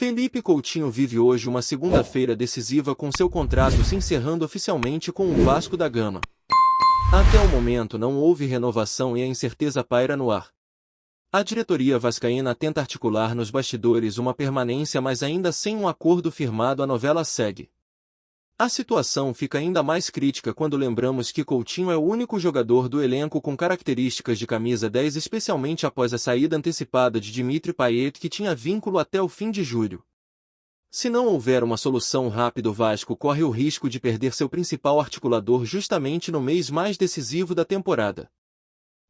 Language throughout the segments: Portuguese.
Felipe Coutinho vive hoje uma segunda-feira decisiva com seu contrato se encerrando oficialmente com o Vasco da Gama. Até o momento não houve renovação e a incerteza paira no ar. A diretoria vascaína tenta articular nos bastidores uma permanência, mas ainda sem um acordo firmado a novela segue. A situação fica ainda mais crítica quando lembramos que Coutinho é o único jogador do elenco com características de camisa 10, especialmente após a saída antecipada de Dimitri Payet, que tinha vínculo até o fim de julho. Se não houver uma solução rápida, o Vasco corre o risco de perder seu principal articulador justamente no mês mais decisivo da temporada.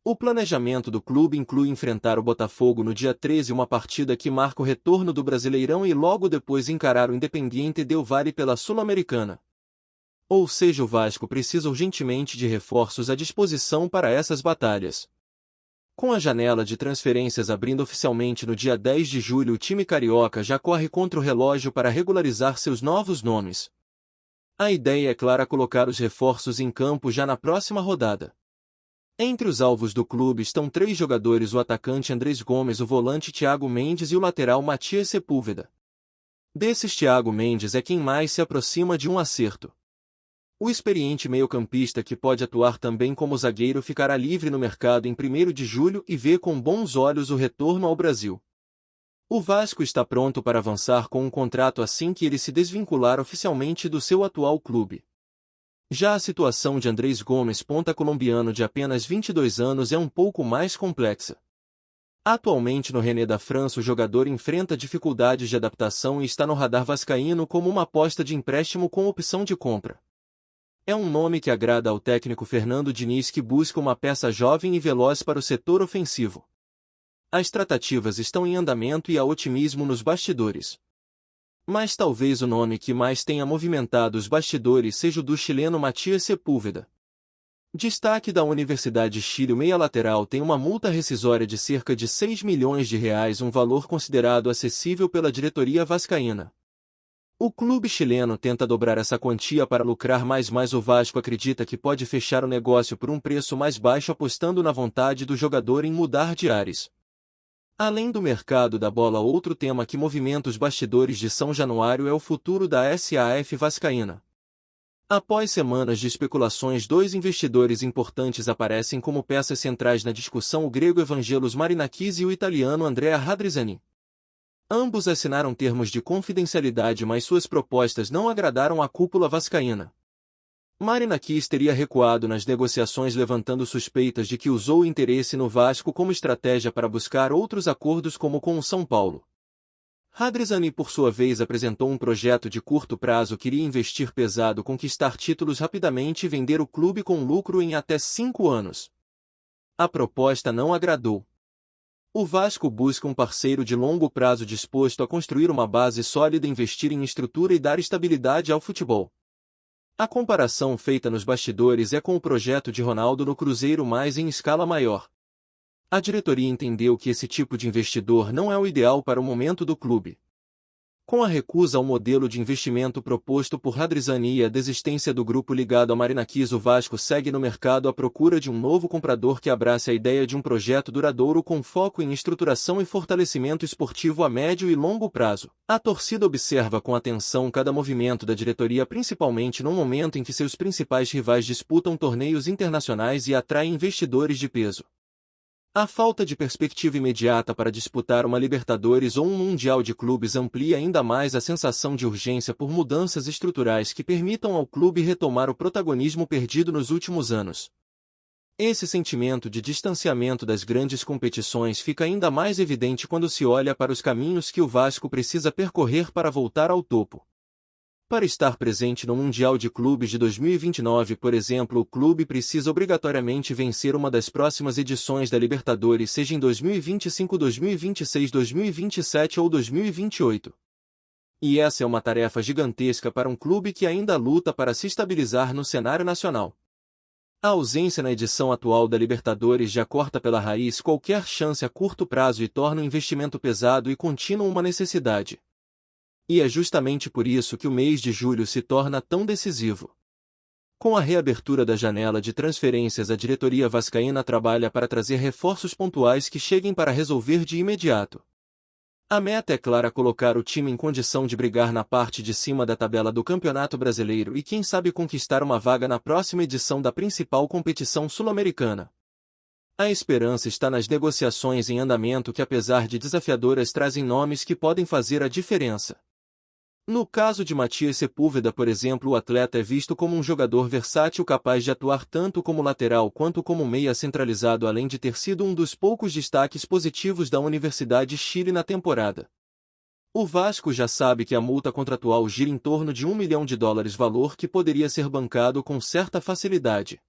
O planejamento do clube inclui enfrentar o Botafogo no dia 13, uma partida que marca o retorno do Brasileirão, e logo depois encarar o Independiente del Valle pela Sul-Americana. Ou seja, o Vasco precisa urgentemente de reforços à disposição para essas batalhas. Com a janela de transferências abrindo oficialmente no dia 10 de julho, o time carioca já corre contra o relógio para regularizar seus novos nomes. A ideia é clara: colocar os reforços em campo já na próxima rodada. Entre os alvos do clube estão 3 jogadores: o atacante Andrés Gomes, o volante Thiago Mendes e o lateral Matias Sepúlveda. Desses, Thiago Mendes é quem mais se aproxima de um acerto. O experiente meio-campista, que pode atuar também como zagueiro, ficará livre no mercado em 1º de julho e vê com bons olhos o retorno ao Brasil. O Vasco está pronto para avançar com um contrato assim que ele se desvincular oficialmente do seu atual clube. Já a situação de Andrés Gomes, ponta colombiano de apenas 22 anos, é um pouco mais complexa. Atualmente no Rennes da França, o jogador enfrenta dificuldades de adaptação e está no radar vascaíno como uma aposta de empréstimo com opção de compra. É um nome que agrada ao técnico Fernando Diniz, que busca uma peça jovem e veloz para o setor ofensivo. As tratativas estão em andamento e há otimismo nos bastidores. Mas talvez o nome que mais tenha movimentado os bastidores seja o do chileno Matias Sepúlveda. Destaque da Universidade Chile, o meia lateral tem uma multa rescisória de cerca de 6 milhões de reais, um valor considerado acessível pela diretoria vascaína. O clube chileno tenta dobrar essa quantia para lucrar mais, mas o Vasco acredita que pode fechar o negócio por um preço mais baixo, apostando na vontade do jogador em mudar de ares. Além do mercado da bola, outro tema que movimenta os bastidores de São Januário é o futuro da SAF vascaína. Após semanas de especulações, 2 investidores importantes aparecem como peças centrais na discussão: o grego Evangelos Marinakis e o italiano Andrea Radrizzani. Ambos assinaram termos de confidencialidade, mas suas propostas não agradaram à cúpula vascaína. Marinakis teria recuado nas negociações, levantando suspeitas de que usou o interesse no Vasco como estratégia para buscar outros acordos, como com o São Paulo. Radrizzani, por sua vez, apresentou um projeto de curto prazo: queria investir pesado, conquistar títulos rapidamente e vender o clube com lucro em até 5 anos. A proposta não agradou. O Vasco busca um parceiro de longo prazo disposto a construir uma base sólida, investir em estrutura e dar estabilidade ao futebol. A comparação feita nos bastidores é com o projeto de Ronaldo no Cruzeiro, mas em escala maior. A diretoria entendeu que esse tipo de investidor não é o ideal para o momento do clube. Com a recusa ao modelo de investimento proposto por Radrizzani e a desistência do grupo ligado a Marinakis, o Vasco segue no mercado à procura de um novo comprador que abrace a ideia de um projeto duradouro com foco em estruturação e fortalecimento esportivo a médio e longo prazo. A torcida observa com atenção cada movimento da diretoria, principalmente no momento em que seus principais rivais disputam torneios internacionais e atraem investidores de peso. A falta de perspectiva imediata para disputar uma Libertadores ou um Mundial de Clubes amplia ainda mais a sensação de urgência por mudanças estruturais que permitam ao clube retomar o protagonismo perdido nos últimos anos. Esse sentimento de distanciamento das grandes competições fica ainda mais evidente quando se olha para os caminhos que o Vasco precisa percorrer para voltar ao topo. Para estar presente no Mundial de Clubes de 2029, por exemplo, o clube precisa obrigatoriamente vencer uma das próximas edições da Libertadores, seja em 2025, 2026, 2027 ou 2028. E essa é uma tarefa gigantesca para um clube que ainda luta para se estabilizar no cenário nacional. A ausência na edição atual da Libertadores já corta pela raiz qualquer chance a curto prazo e torna o investimento pesado e contínuo uma necessidade. E é justamente por isso que o mês de julho se torna tão decisivo. Com a reabertura da janela de transferências, a diretoria vascaína trabalha para trazer reforços pontuais que cheguem para resolver de imediato. A meta é clara: colocar o time em condição de brigar na parte de cima da tabela do Campeonato Brasileiro e quem sabe conquistar uma vaga na próxima edição da principal competição sul-americana. A esperança está nas negociações em andamento que, apesar de desafiadoras, trazem nomes que podem fazer a diferença. No caso de Matias Sepúlveda, por exemplo, o atleta é visto como um jogador versátil capaz de atuar tanto como lateral quanto como meia centralizado, além de ter sido um dos poucos destaques positivos da Universidade Chile na temporada. O Vasco já sabe que a multa contratual gira em torno de US$ 1 milhão, valor que poderia ser bancado com certa facilidade.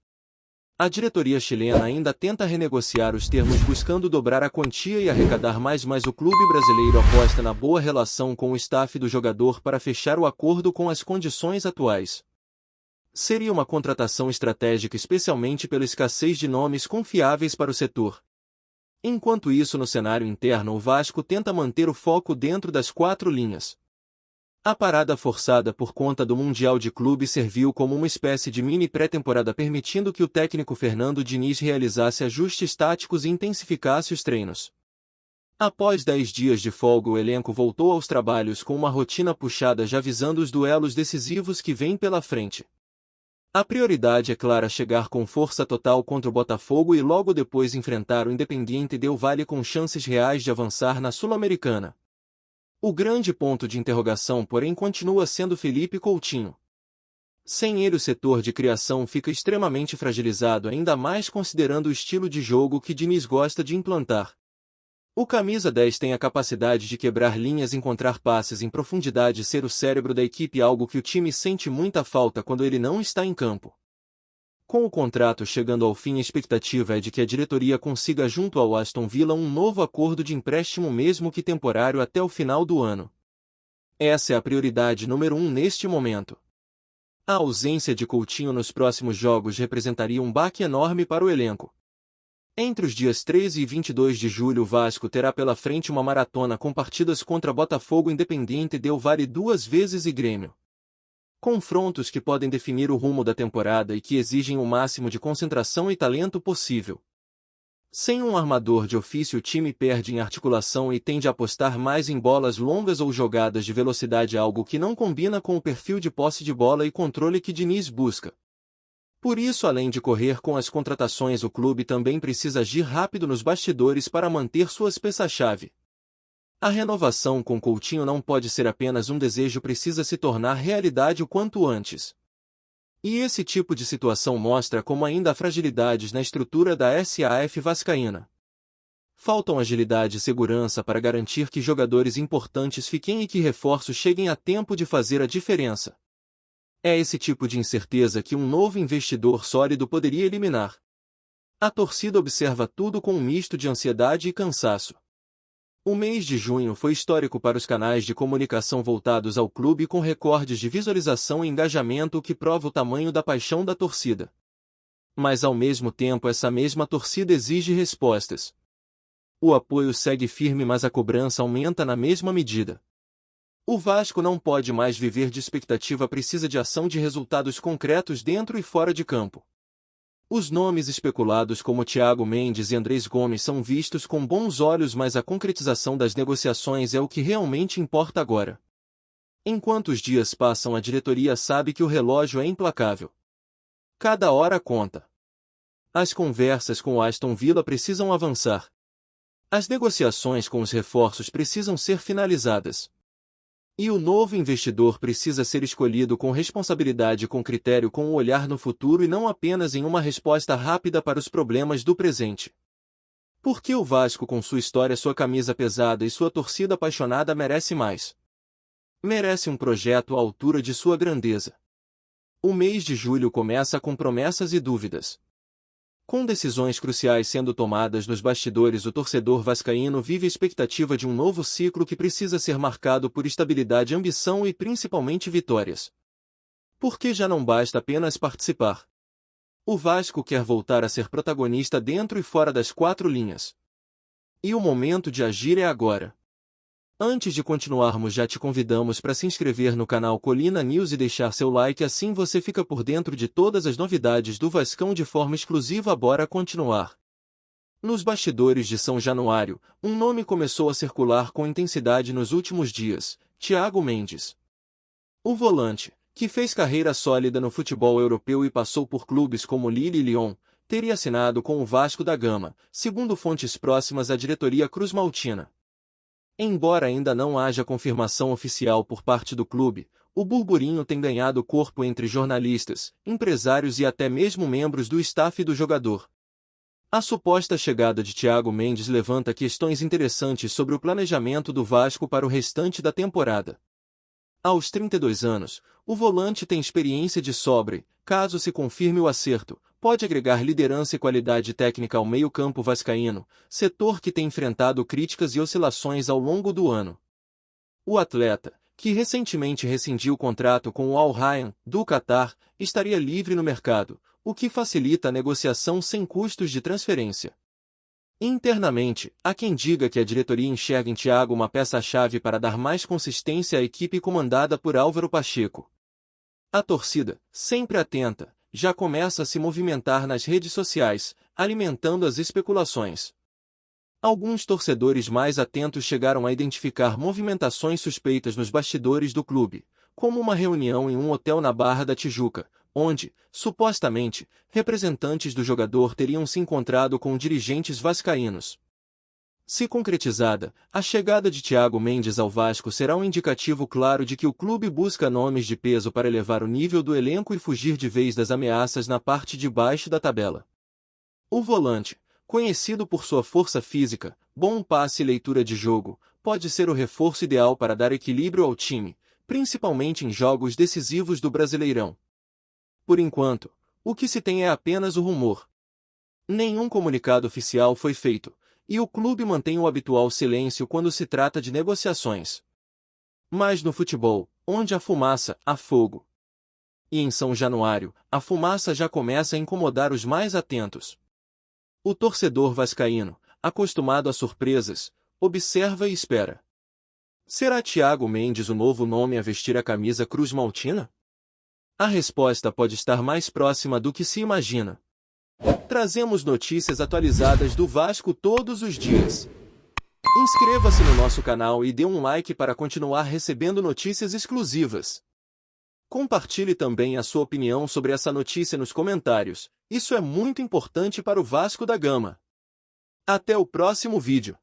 A diretoria chilena ainda tenta renegociar os termos buscando dobrar a quantia e arrecadar mais, mas o clube brasileiro aposta na boa relação com o staff do jogador para fechar o acordo com as condições atuais. Seria uma contratação estratégica, especialmente pela escassez de nomes confiáveis para o setor. Enquanto isso, no cenário interno, o Vasco tenta manter o foco dentro das 4 linhas. A parada forçada por conta do Mundial de Clube serviu como uma espécie de mini pré-temporada, permitindo que o técnico Fernando Diniz realizasse ajustes táticos e intensificasse os treinos. Após 10 dias de folga, o elenco voltou aos trabalhos com uma rotina puxada, já visando os duelos decisivos que vêm pela frente. A prioridade é clara: chegar com força total contra o Botafogo e logo depois enfrentar o Independiente Del Valle com chances reais de avançar na Sul-Americana. O grande ponto de interrogação, porém, continua sendo Felipe Coutinho. Sem ele, o setor de criação fica extremamente fragilizado, ainda mais considerando o estilo de jogo que Diniz gosta de implantar. O camisa 10 tem a capacidade de quebrar linhas, encontrar passes em profundidade e ser o cérebro da equipe, algo que o time sente muita falta quando ele não está em campo. Com o contrato chegando ao fim, a expectativa é de que a diretoria consiga junto ao Aston Villa um novo acordo de empréstimo, mesmo que temporário, até o final do ano. Essa é a prioridade número 1 neste momento. A ausência de Coutinho nos próximos jogos representaria um baque enorme para o elenco. Entre os dias 13 e 22 de julho, o Vasco terá pela frente uma maratona com partidas contra Botafogo, Independiente Del Valle 2 vezes e Grêmio. Confrontos que podem definir o rumo da temporada e que exigem o máximo de concentração e talento possível. Sem um armador de ofício, o time perde em articulação e tende a apostar mais em bolas longas ou jogadas de velocidade, algo que não combina com o perfil de posse de bola e controle que Diniz busca. Por isso, além de correr com as contratações, o clube também precisa agir rápido nos bastidores para manter suas peças-chave. A renovação com Coutinho não pode ser apenas um desejo, precisa se tornar realidade o quanto antes. E esse tipo de situação mostra como ainda há fragilidades na estrutura da SAF vascaína. Faltam agilidade e segurança para garantir que jogadores importantes fiquem e que reforços cheguem a tempo de fazer a diferença. É esse tipo de incerteza que um novo investidor sólido poderia eliminar. A torcida observa tudo com um misto de ansiedade e cansaço. O mês de junho foi histórico para os canais de comunicação voltados ao clube, com recordes de visualização e engajamento, o que prova o tamanho da paixão da torcida. Mas ao mesmo tempo, essa mesma torcida exige respostas. O apoio segue firme, mas a cobrança aumenta na mesma medida. O Vasco não pode mais viver de expectativa, precisa de ação, de resultados concretos dentro e fora de campo. Os nomes especulados como Thiago Mendes e Andrés Gomes são vistos com bons olhos, mas a concretização das negociações é o que realmente importa agora. Enquanto os dias passam, a diretoria sabe que o relógio é implacável. Cada hora conta. As conversas com o Aston Villa precisam avançar. As negociações com os reforços precisam ser finalizadas. E o novo investidor precisa ser escolhido com responsabilidade, com critério, com um olhar no futuro e não apenas em uma resposta rápida para os problemas do presente. Porque o Vasco, com sua história, sua camisa pesada e sua torcida apaixonada, merece mais. Merece um projeto à altura de sua grandeza. O mês de julho começa com promessas e dúvidas. Com decisões cruciais sendo tomadas nos bastidores, o torcedor vascaíno vive a expectativa de um novo ciclo que precisa ser marcado por estabilidade, ambição e principalmente vitórias. Porque já não basta apenas participar. O Vasco quer voltar a ser protagonista dentro e fora das 4 linhas. E o momento de agir é agora. Antes de continuarmos, já te convidamos para se inscrever no canal Colina News e deixar seu like, assim você fica por dentro de todas as novidades do Vascão de forma exclusiva. Bora continuar. Nos bastidores de São Januário, um nome começou a circular com intensidade nos últimos dias: Thiago Mendes. O volante, que fez carreira sólida no futebol europeu e passou por clubes como Lille e Lyon, teria assinado com o Vasco da Gama, segundo fontes próximas à diretoria cruzmaltina. Embora ainda não haja confirmação oficial por parte do clube, o burburinho tem ganhado corpo entre jornalistas, empresários e até mesmo membros do staff do jogador. A suposta chegada de Thiago Mendes levanta questões interessantes sobre o planejamento do Vasco para o restante da temporada. Aos 32 anos, o volante tem experiência de sobra e, caso se confirme o acerto, pode agregar liderança e qualidade técnica ao meio-campo vascaíno, setor que tem enfrentado críticas e oscilações ao longo do ano. O atleta, que recentemente rescindiu o contrato com o Al Rayyan, do Catar, estaria livre no mercado, o que facilita a negociação sem custos de transferência. Internamente, há quem diga que a diretoria enxerga em Thiago uma peça-chave para dar mais consistência à equipe comandada por Álvaro Pacheco. A torcida, sempre atenta, já começa a se movimentar nas redes sociais, alimentando as especulações. Alguns torcedores mais atentos chegaram a identificar movimentações suspeitas nos bastidores do clube, como uma reunião em um hotel na Barra da Tijuca, onde, supostamente, representantes do jogador teriam se encontrado com dirigentes vascaínos. Se concretizada, a chegada de Thiago Mendes ao Vasco será um indicativo claro de que o clube busca nomes de peso para elevar o nível do elenco e fugir de vez das ameaças na parte de baixo da tabela. O volante, conhecido por sua força física, bom passe e leitura de jogo, pode ser o reforço ideal para dar equilíbrio ao time, principalmente em jogos decisivos do Brasileirão. Por enquanto, o que se tem é apenas o rumor. Nenhum comunicado oficial foi feito, e o clube mantém o habitual silêncio quando se trata de negociações. Mas no futebol, onde há fumaça, há fogo. E em São Januário, a fumaça já começa a incomodar os mais atentos. O torcedor vascaíno, acostumado a surpresas, observa e espera. Será Thiago Mendes o novo nome a vestir a camisa cruzmaltina? A resposta pode estar mais próxima do que se imagina. Trazemos notícias atualizadas do Vasco todos os dias. Inscreva-se no nosso canal e dê um like para continuar recebendo notícias exclusivas. Compartilhe também a sua opinião sobre essa notícia nos comentários, isso é muito importante para o Vasco da Gama. Até o próximo vídeo.